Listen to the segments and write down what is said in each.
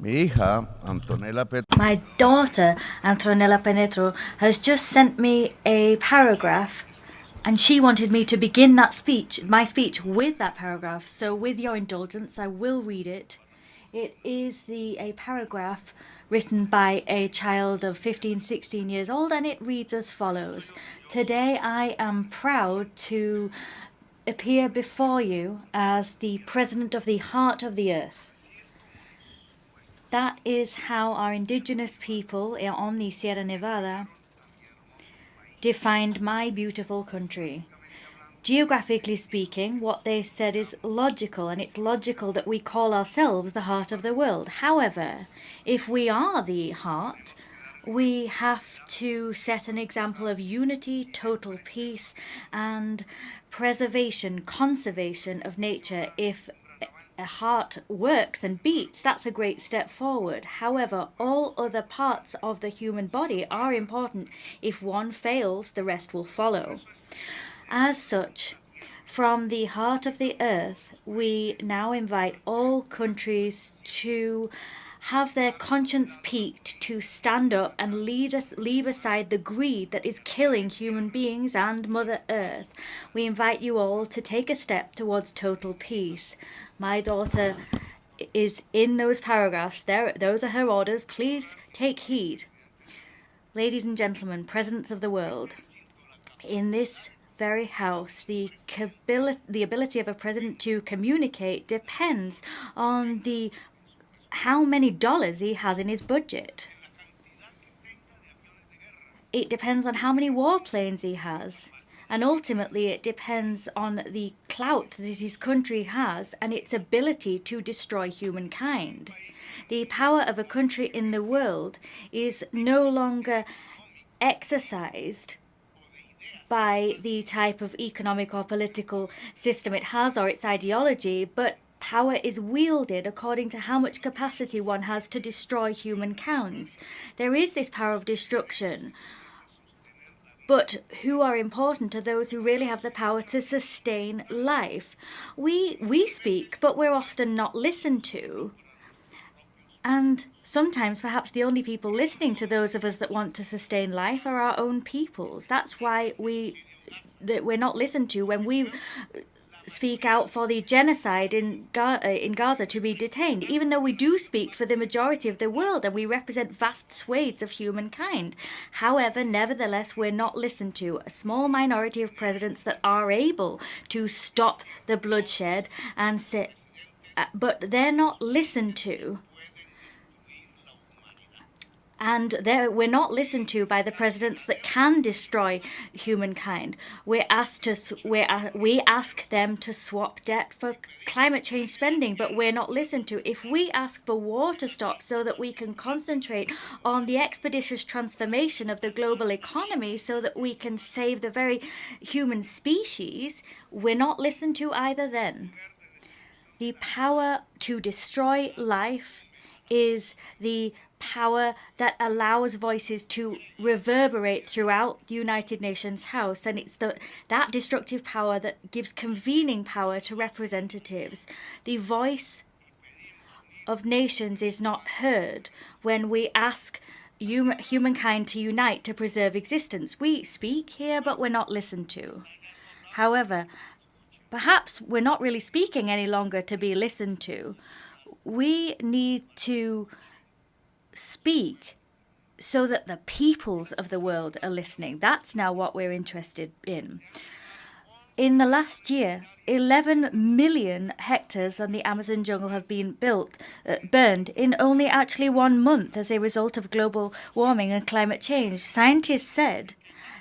My daughter, Antonella Penetro, has just sent me a paragraph, and she wanted me to begin my speech, with that paragraph. So, with your indulgence, I will read it. It is a paragraph written by a child of 15, 16 years old, and it reads as follows. Today I am proud to appear before you as the President of the Heart of the Earth. That is how our indigenous people on the Sierra Nevada defined my beautiful country. Geographically speaking, what they said is logical, and it's logical that we call ourselves the heart of the world. However, if we are the heart, we have to set an example of unity, total peace, and preservation, conservation of nature. If a heart works and beats, that's a great step forward. However, all other parts of the human body are important. If one fails, the rest will follow. As such, from the heart of the earth, we now invite all countries to have their conscience piqued, to stand up and leave aside the greed that is killing human beings and Mother Earth. We invite you all to take a step towards total peace. My daughter is in those paragraphs. Those are her orders. Please take heed. Ladies and gentlemen, presidents of the world, in this very house, the ability of a president to communicate depends on how many dollars he has in his budget. It depends on how many warplanes he has. And ultimately, it depends on the clout that his country has and its ability to destroy humankind. The power of a country in the world is no longer exercised by the type of economic or political system it has or its ideology, but power is wielded according to how much capacity one has to destroy humankind. There is this power of destruction, but who are important are those who really have the power to sustain life. We speak, but we're often not listened to. And sometimes perhaps the only people listening to those of us that want to sustain life are our own peoples. That's why we're not listened to when we speak out for the genocide in Gaza to be detained, even though we do speak for the majority of the world and we represent vast swathes of humankind. However, nevertheless, we're not listened to. A small minority of presidents that are able to stop the bloodshed but they're not listened to. And we're not listened to by the presidents that can destroy humankind. We ask them to swap debt for climate change spending, but we're not listened to. If we ask for war to stop so that we can concentrate on the expeditious transformation of the global economy so that we can save the very human species, we're not listened to either then. The power to destroy life is the power that allows voices to reverberate throughout the United Nations House, and it's that destructive power that gives convening power to representatives. The voice of nations is not heard when we ask humankind to unite to preserve existence. We speak here, but we're not listened to. However, perhaps we're not really speaking any longer to be listened to. We need to speak so that the peoples of the world are listening. That's now what we're interested in. In the last year, 11 million hectares on the Amazon jungle have been burned in only actually 1 month as a result of global warming and climate change. Scientists said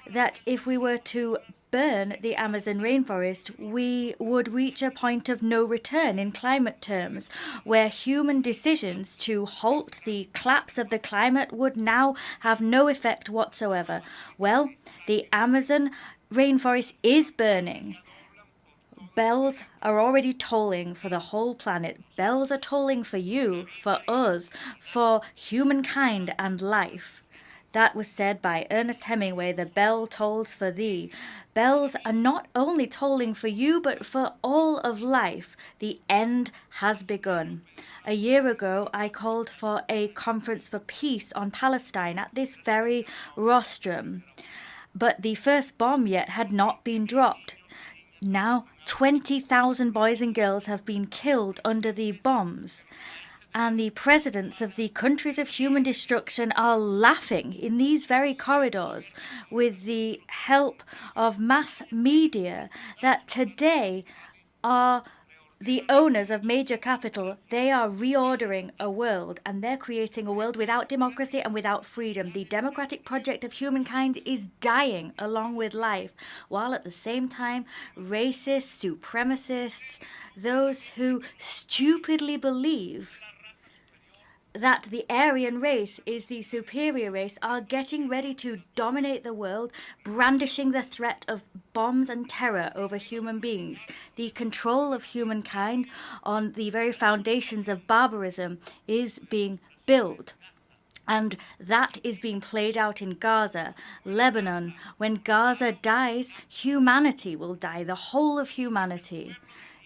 that if we were to burn the Amazon rainforest, we would reach a point of no return in climate terms, where human decisions to halt the collapse of the climate would now have no effect whatsoever. Well, the Amazon rainforest is burning. Bells are already tolling for the whole planet. Bells are tolling for you, for us, for humankind and life. That was said by Ernest Hemingway, "The bell tolls for thee." Bells are not only tolling for you, but for all of life. The end has begun. A year ago, I called for a conference for peace on Palestine at this very rostrum. But the first bomb yet had not been dropped. Now 20,000 boys and girls have been killed under the bombs. And the presidents of the countries of human destruction are laughing in these very corridors with the help of mass media that today are the owners of major capital. They are reordering a world, and they're creating a world without democracy and without freedom. The democratic project of humankind is dying along with life, while at the same time, racists, supremacists, those who stupidly believe that the Aryan race is the superior race are getting ready to dominate the world, brandishing the threat of bombs and terror over human beings. The control of humankind on the very foundations of barbarism is being built. And that is being played out in Gaza, Lebanon. When Gaza dies, humanity will die, the whole of humanity.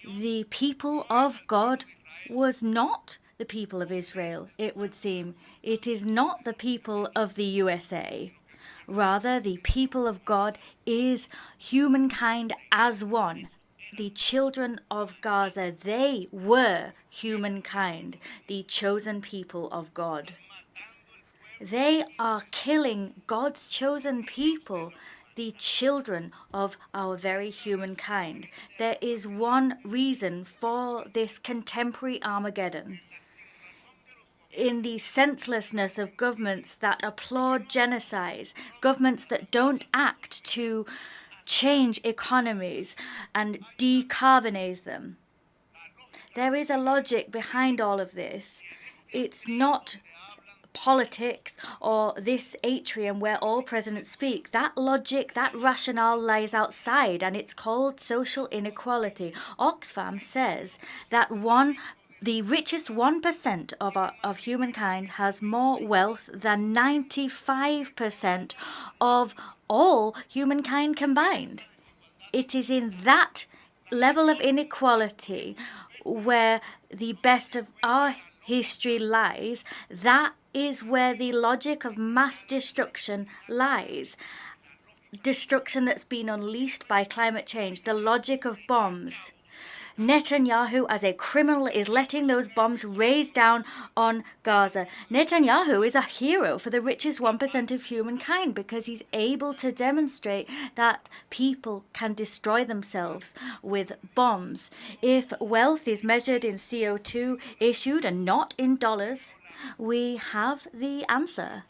The people of God was not the people of Israel, it would seem. It is not the people of the USA. Rather, the people of God is humankind as one. The children of Gaza, they were humankind, the chosen people of God. They are killing God's chosen people, the children of our very humankind. There is one reason for this contemporary Armageddon. In the senselessness of governments that applaud genocides, governments that don't act to change economies and decarbonize them. There is a logic behind all of this. It's not politics or this atrium where all presidents speak. That logic, that rationale lies outside, and it's called social inequality. Oxfam says that the richest 1% of humankind has more wealth than 95% of all humankind combined. It is in that level of inequality where the best of our history lies. That is where the logic of mass destruction lies. Destruction that's been unleashed by climate change, the logic of bombs. Netanyahu, as a criminal, is letting those bombs raise down on Gaza. Netanyahu is a hero for the richest 1% of humankind because he's able to demonstrate that people can destroy themselves with bombs. If wealth is measured in CO2 issued and not in dollars, we have the answer.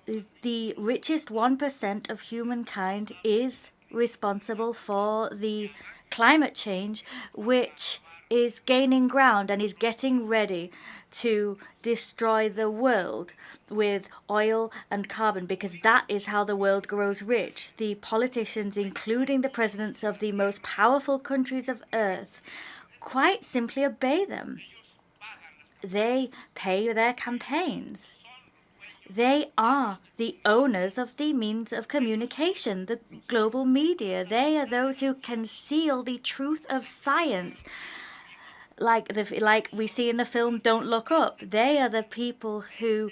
The richest 1% of humankind is responsible for the climate change, which is gaining ground and is getting ready to destroy the world with oil and carbon, because that is how the world grows rich. The politicians, including the presidents of the most powerful countries of earth, quite simply obey them. They pay their campaigns. They are the owners of the means of communication, the global media. They are those who conceal the truth of science. Like we see in the film Don't Look Up. They are the people who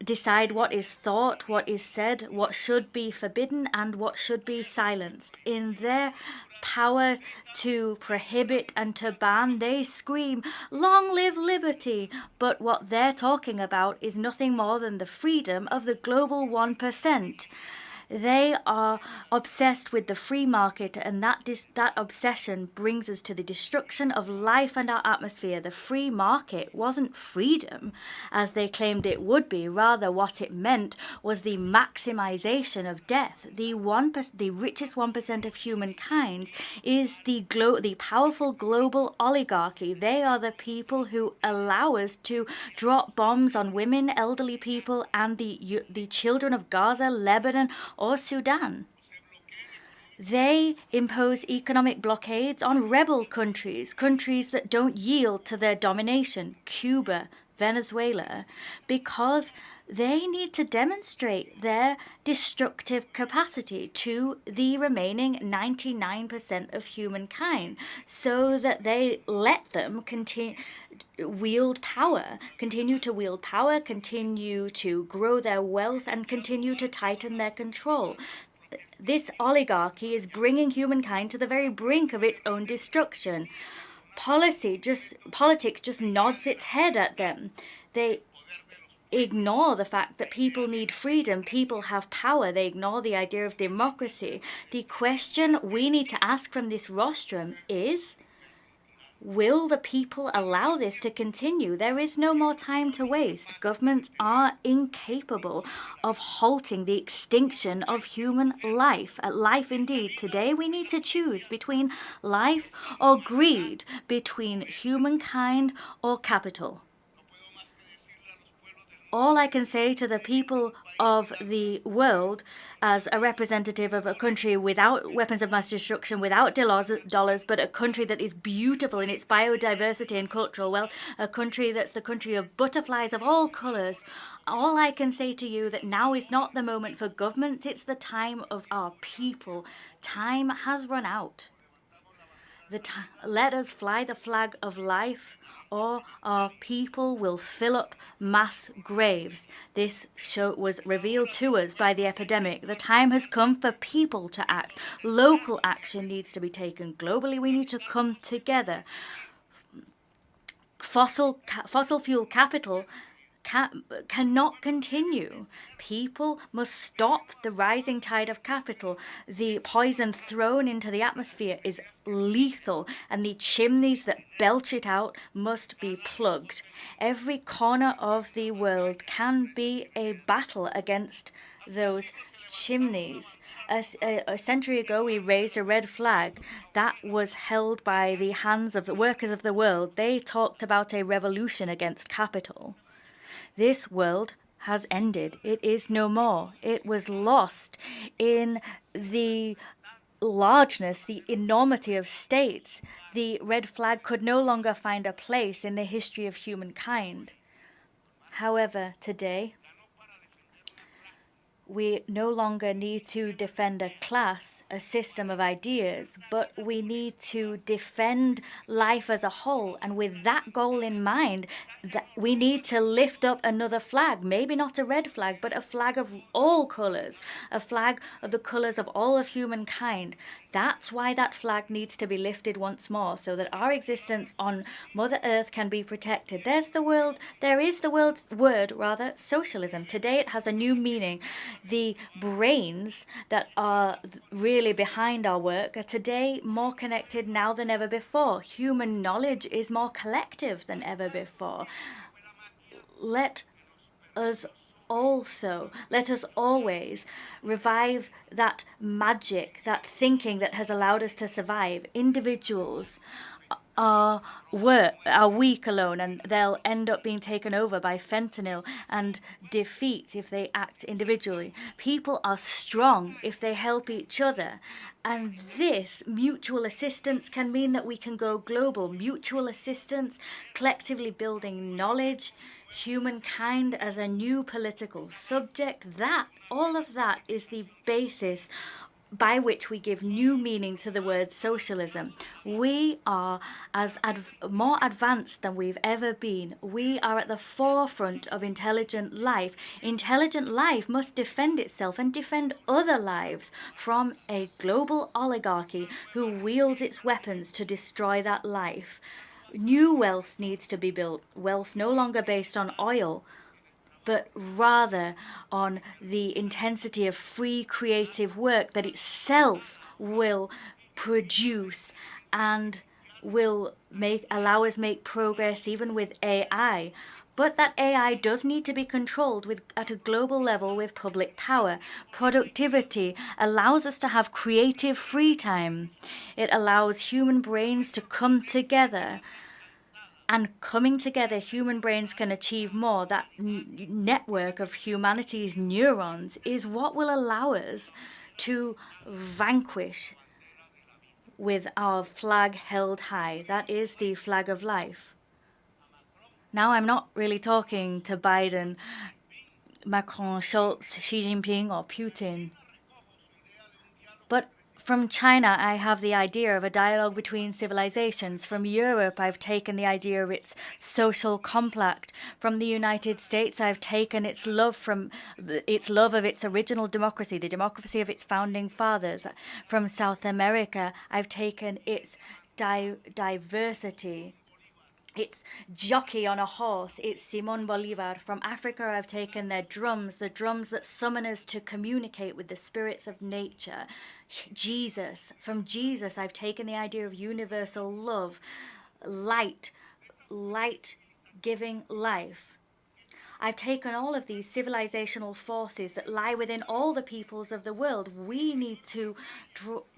decide what is thought, what is said, what should be forbidden, and what should be silenced. In their power to prohibit and to ban, they scream, "Long live liberty!" But what they're talking about is nothing more than the freedom of the global 1%. They are obsessed with the free market, and that obsession brings us to the destruction of life and our atmosphere. The free market wasn't freedom, as they claimed it would be. Rather, what it meant was the maximization of death. The richest 1% of humankind is the powerful global oligarchy. They are the people who allow us to drop bombs on women, elderly people, and the children of Gaza, Lebanon, or Sudan. They impose economic blockades on rebel countries, countries that don't yield to their domination. Cuba, Venezuela, because they need to demonstrate their destructive capacity to the remaining 99% of humankind so that they let them continue to wield power, continue to grow their wealth, and continue to tighten their control. This oligarchy is bringing humankind to the very brink of its own destruction. Politics just nods its head at them. They ignore the fact that people need freedom, people have power. They ignore the idea of democracy. The question we need to ask from this rostrum is, will the people allow this to continue? There is no more time to waste. Governments are incapable of halting the extinction of human life. Life indeed. Today we need to choose between life or greed, between humankind or capital. All I can say to the people of the world, as a representative of a country without weapons of mass destruction, without dollars, but a country that is beautiful in its biodiversity and cultural wealth, a country that's the country of butterflies of all colours, all I can say to you that now is not the moment for governments, it's the time of our people. Time has run out. Let us fly the flag of life, or our people will fill up mass graves. This was revealed to us by the epidemic. The time has come for people to act. Local action needs to be taken. Globally, we need to come together. Fossil fuel capital cannot continue. People must stop the rising tide of capital. The poison thrown into the atmosphere is lethal, and the chimneys that belch it out must be plugged. Every corner of the world can be a battle against those chimneys. A century ago, we raised a red flag that was held by the hands of the workers of the world. They talked about a revolution against capital. This world has ended. It is no more. It was lost in the largeness, the enormity of states. The red flag could no longer find a place in the history of humankind. However, today, we no longer need to defend a class, a system of ideas, but we need to defend life as a whole. And with that goal in mind, we need to lift up another flag, maybe not a red flag, but a flag of all colors, a flag of the colors of all of humankind. That's why that flag needs to be lifted once more, so that our existence on Mother Earth can be protected. There is the world's word, socialism. Today it has a new meaning. The brains that are really behind our work are today more connected now than ever before. Human knowledge is more collective than ever before. Let us always revive that magic, that thinking that has allowed us to survive. Individuals are weak alone, and they'll end up being taken over by fentanyl and defeat if they act individually. People are strong if they help each other. And this mutual assistance can mean that we can go global. Mutual assistance, collectively building knowledge, humankind as a new political subject, all of that is the basis by which we give new meaning to the word socialism. We are more advanced than we've ever been. We are at the forefront of intelligent life. Intelligent life must defend itself and defend other lives from a global oligarchy who wields its weapons to destroy that life. New wealth needs to be built, wealth no longer based on oil, but rather on the intensity of free creative work that itself will produce and will allow us make progress even with AI. But that AI does need to be controlled at a global level with public power. Productivity allows us to have creative free time. It allows human brains to come together. And coming together, human brains can achieve more. That network of humanity's neurons is what will allow us to vanquish with our flag held high. That is the flag of life. Now, I'm not really talking to Biden, Macron, Schultz, Xi Jinping, or Putin. But from China, I have the idea of a dialogue between civilizations. From Europe, I've taken the idea of its social compact. From the United States, I've taken its love of its original democracy, the democracy of its founding fathers. From South America, I've taken its diversity. It's jockey on a horse. It's Simon Bolivar. From Africa, I've taken their drums, the drums that summon us to communicate with the spirits of nature. Jesus. From Jesus, I've taken the idea of universal love, light giving life. I've taken all of these civilizational forces that lie within all the peoples of the world. We need to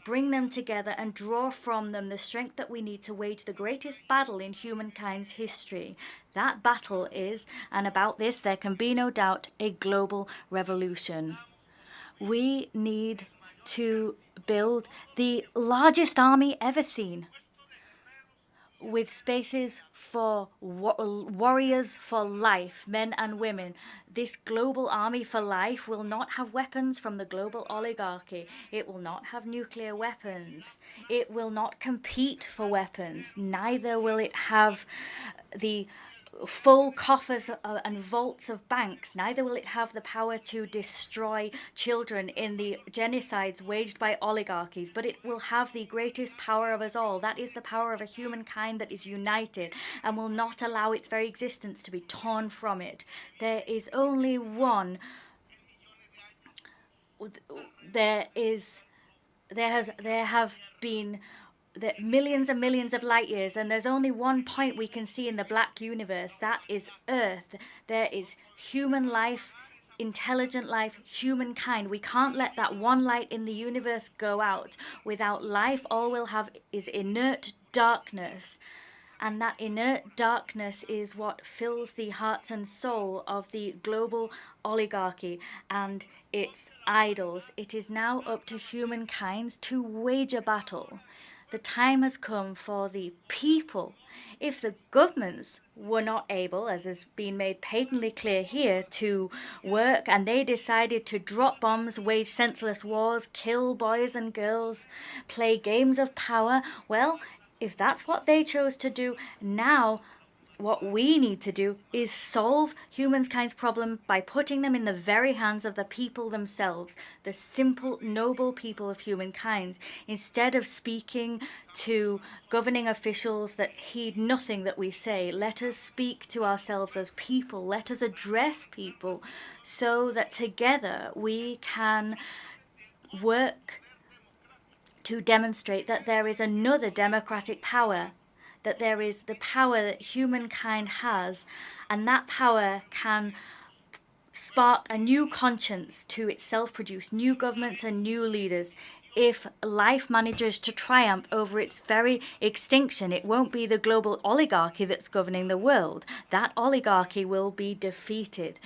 bring them together and draw from them the strength that we need to wage the greatest battle in humankind's history. That battle is, and about this there can be no doubt, a global revolution. We need to build the largest army ever seen, with spaces for warriors for life, men and women. This global army for life will not have weapons from the global oligarchy. It will not have nuclear weapons. It will not compete for weapons. Neither will it have the full coffers and vaults of banks. Neither will it have the power to destroy children in the genocides waged by oligarchies, but it will have the greatest power of us all. That is the power of a humankind that is united and will not allow its very existence to be torn from it. There is only one. There have been millions and millions of light years, and there's only one point we can see in the black universe. That is Earth. There is human life, intelligent life, humankind. We can't let that one light in the universe go out. Without life, all we'll have is inert darkness. And that inert darkness is what fills the hearts and soul of the global oligarchy and its idols. It is now up to humankind to wage a battle. The time has come for the people. If the governments were not able, as has been made patently clear here, to work, and they decided to drop bombs, wage senseless wars, kill boys and girls, play games of power, well, if that's what they chose to do, now what we need to do is solve humankind's problem by putting them in the very hands of the people themselves, the simple, noble people of humankind. Instead of speaking to governing officials that heed nothing that we say, let us speak to ourselves as people. Let us address people so that together we can work to demonstrate that there is another democratic power, that there is the power that humankind has, and that power can spark a new conscience to itself, produce new governments and new leaders. If life manages to triumph over its very extinction, it won't be the global oligarchy that's governing the world. That oligarchy will be defeated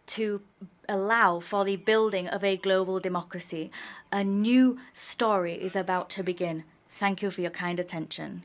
to allow for the building of a global democracy. A new story is about to begin. Thank you for your kind attention.